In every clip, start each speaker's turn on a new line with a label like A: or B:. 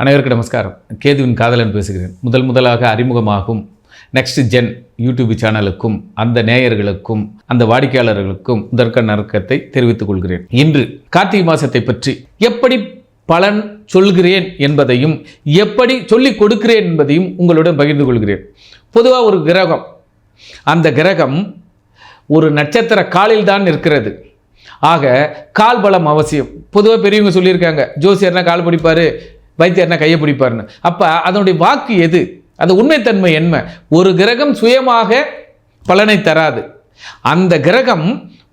A: அனைவருக்கும் நமஸ்காரம். கேதுவின் காதலன் பேசுகிறேன். முதலாக அறிமுகமாகும் நெக்ஸ்ட் ஜென் யூடியூப் சேனலுக்கும் அந்த நேயர்களுக்கும் அந்த வாடிக்கையாளர்களுக்கும் முதற்க நறுக்கத்தை தெரிவித்துக் கொள்கிறேன். இன்று கார்த்திகை மாசத்தை பற்றி எப்படி பலன் சொல்கிறேன் என்பதையும் எப்படி சொல்லிக் கொடுக்கிறேன் என்பதையும் உங்களுடன் பகிர்ந்து கொள்கிறேன். பொதுவாக ஒரு கிரகம், அந்த கிரகம் ஒரு நட்சத்திர காலில் தான் இருக்கிறது. ஆக கால் பலம் அவசியம். பொதுவாக பெரியவங்க சொல்லியிருக்காங்க, ஜோசியர்னா கால் பிடிப்பார், வைத்தியர்னா கையை பிடிப்பார்னு. அப்போ அதனுடைய வாக்கு எது, அது உண்மைத்தன்மை என்ன? ஒரு கிரகம் சுயமாக பலனை தராது. அந்த கிரகம்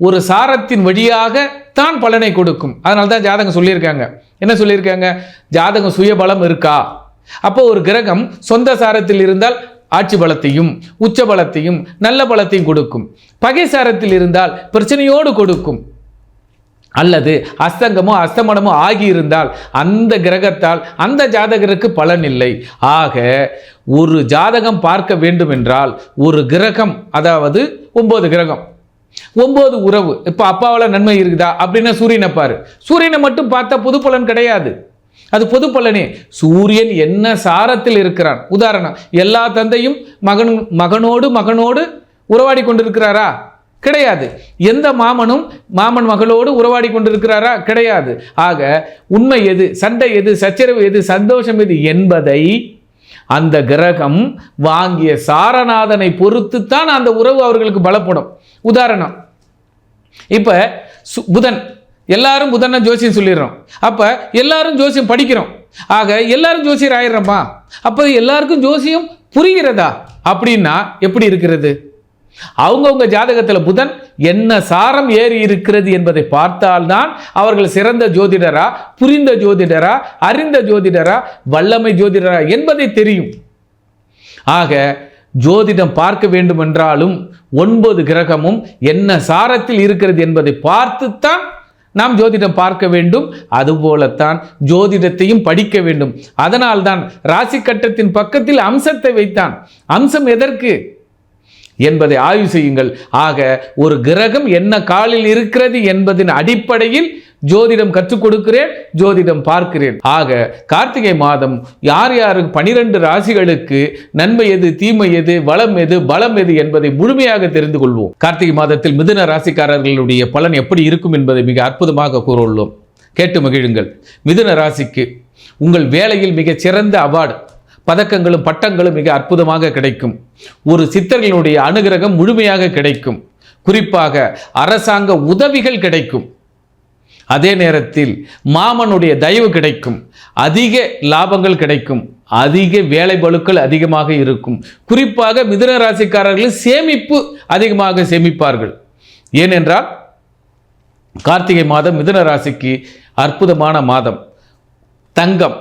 A: ஒரு சாரத்தின் வழியாக தான் பலனை கொடுக்கும். அதனால தான் ஜாதகம் சொல்லியிருக்காங்க. என்ன சொல்லியிருக்காங்க? ஜாதகம் சுய பலம் இருக்கா? அப்போ ஒரு கிரகம் சொந்த சாரத்தில் இருந்தால் ஆட்சி பலத்தையும் உச்ச பலத்தையும் நல்ல பலத்தையும் கொடுக்கும். பகை சாரத்தில் இருந்தால் பிரச்சனையோடு கொடுக்கும். அல்லது அஸ்தங்கமோ அஸ்தமனமோ ஆகியிருந்தால் அந்த கிரகத்தால் அந்த ஜாதகருக்கு பலன் இல்லை. ஆக ஒரு ஜாதகம் பார்க்க வேண்டும் என்றால் ஒரு கிரகம், அதாவது 9 கிரகம், 9 உறவு. இப்போ அப்பாவால் நன்மை இருக்குதா அப்படின்னா சூரியனை பாரு. சூரியனை மட்டும் பார்த்தா பொது பலன் கிடையாது, அது பொது பலனே. சூரியன் என்ன சாரத்தில் இருக்கிறான். உதாரணம், எல்லா தந்தையும் மகனோடு உறவாடி கொண்டிருக்கிறாரா? கிடையாது. எந்த மாமனும் மாமன் மகளோடு உறவாடி கொண்டிருக்கிறாரா? கிடையாது. ஆக உண்மை எது, சண்டை எது, சச்சரவு எது, சந்தோஷம் எது என்பதை அந்த கிரகம் வாங்கிய சாரநாதனை பொறுத்துத்தான் அந்த உறவு அவர்களுக்கு பலப்படும். உதாரணம், இப்ப புதன், எல்லாரும் புதனை ஜோசியம் சொல்லிடுறோம். அப்ப எல்லாரும் ஜோசியம் படிக்கிறோம். ஆக எல்லாரும் ஜோசியர் ஆயிடுறோமா? அப்ப எல்லாருக்கும் ஜோசியம் புரிகிறதா அப்படின்னா எப்படி இருக்கிறது? அவங்கவுங்க ஜாதகத்தில் புதன் என்ன சாரம் ஏறி இருக்கிறது என்பதை பார்த்தால்தான் அவர்கள் சிறந்த ஜோதிடரா, புரிந்த ஜோதிடரா, அறிந்த ஜோதிடரா, வல்லமை ஜோதிடரா என்பதை தெரியும். ஆக ஜோதிடம் பார்க்க வேண்டும் என்றாலும் 9 கிரகமும் என்ன சாரத்தில் இருக்கிறது என்பதை பார்த்துத்தான் நாம் ஜோதிடம் பார்க்க வேண்டும். அதுபோலத்தான் ஜோதிடத்தையும் படிக்க வேண்டும். அதனால்தான் ராசி கட்டத்தின் பக்கத்தில் அம்சத்தை வைத்தான். அம்சம் எதற்கு என்பதை ஆய்வு செய்யுங்கள். ஆக ஒரு கிரகம் என்ன காலில் இருக்கிறது என்பதின் அடிப்படையில் ஜோதிடம் கற்றுக் கொடுக்கிறேன், ஜோதிடம் பார்க்கிறேன். ஆக கார்த்திகை மாதம் யார் யாருக்கு 12 ராசிகளுக்கு நன்மை எது, தீமை எது, வளம் எது, பலம் எது என்பதை முழுமையாக தெரிந்து கொள்வோம். கார்த்திகை மாதத்தில் மிதுன ராசிக்காரர்களுடைய பலன் எப்படி இருக்கும் என்பதை மிக அற்புதமாக கூறியுள்ளோம். கேட்டு மகிழுங்கள். மிதுன ராசிக்கு உங்கள் வேலையில் மிகச் சிறந்த அவார்டு, பதக்கங்களும் பட்டங்களும் மிக அற்புதமாக கிடைக்கும். ஒரு சித்தர்களுடைய அனுகிரகம் முழுமையாக கிடைக்கும். குறிப்பாக அரசாங்க உதவிகள் கிடைக்கும். அதே நேரத்தில் மாமனுடைய தயவு கிடைக்கும். அதிக லாபங்கள் கிடைக்கும். அதிக வேலை பளுக்கள் அதிகமாக இருக்கும். குறிப்பாக மிதுன ராசிக்காரர்கள் சேமிப்பு அதிகமாக சேமிப்பார்கள். ஏனென்றால் கார்த்திகை மாதம் மிதுன ராசிக்கு அற்புதமான மாதம். தங்கம்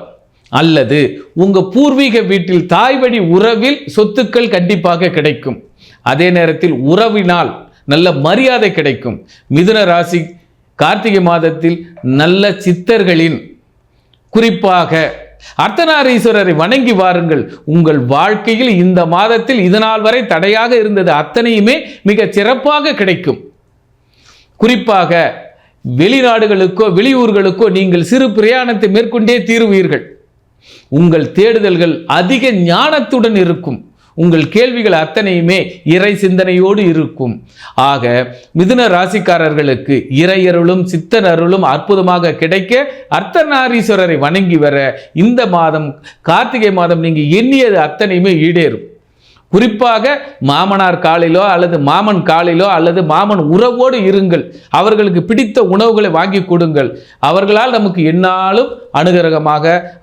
A: அல்லது உங்க பூர்வீக வீட்டில் தாய் வழி உறவில் சொத்துக்கள் கண்டிப்பாக கிடைக்கும். அதே நேரத்தில் உறவினால் நல்ல மரியாதை கிடைக்கும். மிதுன ராசி கார்த்திகை மாதத்தில் நல்ல சித்தர்களின், குறிப்பாக அர்த்தநாரீஸ்வரரை வணங்கி வாருங்கள். உங்கள் வாழ்க்கையில் இந்த மாதத்தில் இதனால் வரை தடையாக இருந்தது அத்தனையுமே மிக சிறப்பாக கிடைக்கும். குறிப்பாக வெளிநாடுகளுக்கோ வெளியூர்களுக்கோ நீங்கள் சிறு பிரயாணத்தை மேற்கொண்டே தீருவீர்கள். உங்கள் தேடுதல்கள் அதிக ஞானத்துடன் இருக்கும். உங்கள் கேள்விகள் அத்தனையுமே இறை சிந்தனையோடு இருக்கும். ஆக மிதுன ராசிக்காரர்களுக்கு இறையருளும் சித்தர் அருளும் அற்புதமாக கிடைக்க அர்த்தநாரீஸ்வரரை வணங்கி வர இந்த மாதம், கார்த்திகை மாதம், நீங்க எண்ணியது அத்தனையுமே ஈடேறும். குறிப்பாக மாமனார் காலிலோ அல்லது மாமன் காலிலோ அல்லது மாமன் உறவோடு இருங்கள். அவர்களுக்கு பிடித்த உணவுகளை வாங்கி கொடுங்கள். அவர்களால் நமக்கு எந்நாளும்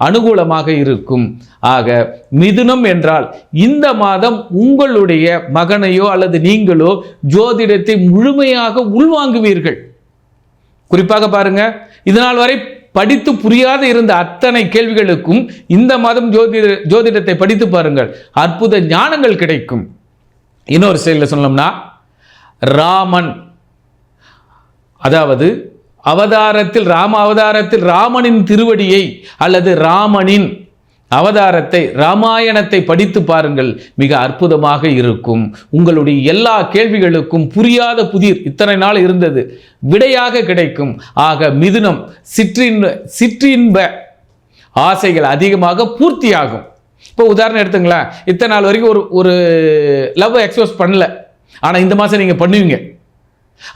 A: அனுகூலமாக இருக்கும். ஆக மிதுனம் என்றால் இந்த மாதம் உங்களுடைய மகனையோ அல்லது நீங்களோ ஜோதிடத்தை முழுமையாக உள்வாங்குவீர்கள். குறிப்பாக பாருங்க, இதனால் வரை படித்து புரியாத இருந்த அத்தனை கேள்விகளுக்கும் இந்த மாதம் ஜோதிடத்தை படித்து பாருங்கள். அற்புத ஞானங்கள் கிடைக்கும். இன்னொரு செயலில் சொன்னோம்னா, ராமன், அதாவது ராம அவதாரத்தில் ராமனின் திருவடியை அல்லது ராமனின் அவதாரத்தை, ராமாயணத்தை படித்து பாருங்கள். மிக அற்புதமாக இருக்கும். உங்களுடைய எல்லா கேள்விகளுக்கும் புரியாத புதிர் இத்தனை நாள் இருந்தது விடையாக கிடைக்கும். ஆக மிதுனம் சிற்றின்ப ஆசைகள் அதிகமாக பூர்த்தியாகும். இப்போ உதாரணம் எடுத்துங்களேன், இத்தனை நாள் வரைக்கும் ஒரு லவ் எக்ஸ்பிரஸ் பண்ணல, ஆனால் இந்த மாதம் நீங்கள் பண்ணுவீங்க.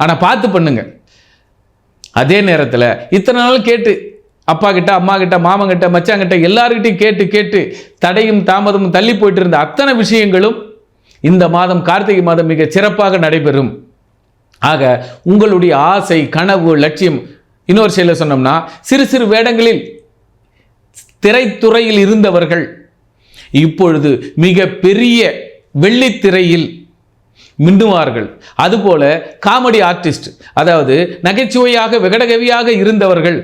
A: ஆனால் பார்த்து பண்ணுங்க. அதே நேரத்தில் இத்தனை நாள் கேட்டு அப்பா கிட்ட, அம்மா கிட்ட, மாமன் கிட்ட, மச்சாங்கிட்ட எல்லாருக்கிட்டையும் கேட்டு கேட்டு தடையும் தாமதமும் தள்ளி போயிட்டு இருந்த அத்தனை விஷயங்களும் இந்த மாதம், கார்த்திகை மாதம் மிக சிறப்பாக நடைபெறும். ஆக உங்களுடைய ஆசை, கனவு, லட்சியம், இன்னொரு செயல சொன்னோம்னா, சிறு சிறு வேடங்களில் திரைத்துறையில் இருந்தவர்கள் இப்பொழுது மிக பெரிய வெள்ளித்திரையில் மின்னுவார்கள். அதுபோல காமெடி ஆர்டிஸ்ட், அதாவது நகைச்சுவையாக விகடகவியாக இருந்தவர்கள்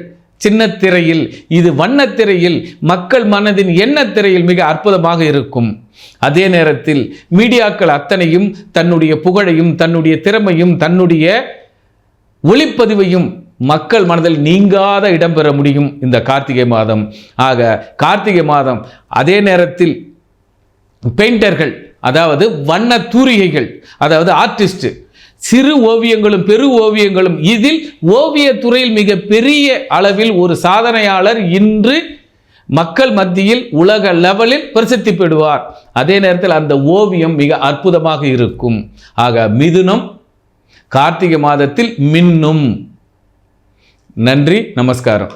A: சின்ன திரையில், இது வண்ணத்திரையில், மக்கள் மனதின் எண்ணத்திரையில் மிக அற்புதமாக இருக்கும். அதே நேரத்தில் மீடியாக்கள் அத்தனையும் தன்னுடைய புகழையும், தன்னுடைய திறமையும், தன்னுடைய ஒளிப்பதிவையும் மக்கள் மனதில் நீங்காத இடம்பெற முடியும் இந்த கார்த்திகை மாதம். ஆக கார்த்திகை மாதம், அதே நேரத்தில் பெயிண்டர்கள், அதாவது வண்ண தூரிகைகள், அதாவது ஆர்டிஸ்ட், சிறு ஓவியங்களும் பெரு ஓவியங்களும், இதில் ஓவிய துறையில் மிக பெரிய அளவில் ஒரு சாதனையாளர் இன்று மக்கள் மத்தியில் உலக லெவலில் பிரசித்தி பெறுவார். அதே நேரத்தில் அந்த ஓவியம் மிக அற்புதமாக இருக்கும். ஆக மிதுனம் கார்த்திகை மாதத்தில் மின்னும். நன்றி, நமஸ்காரம்.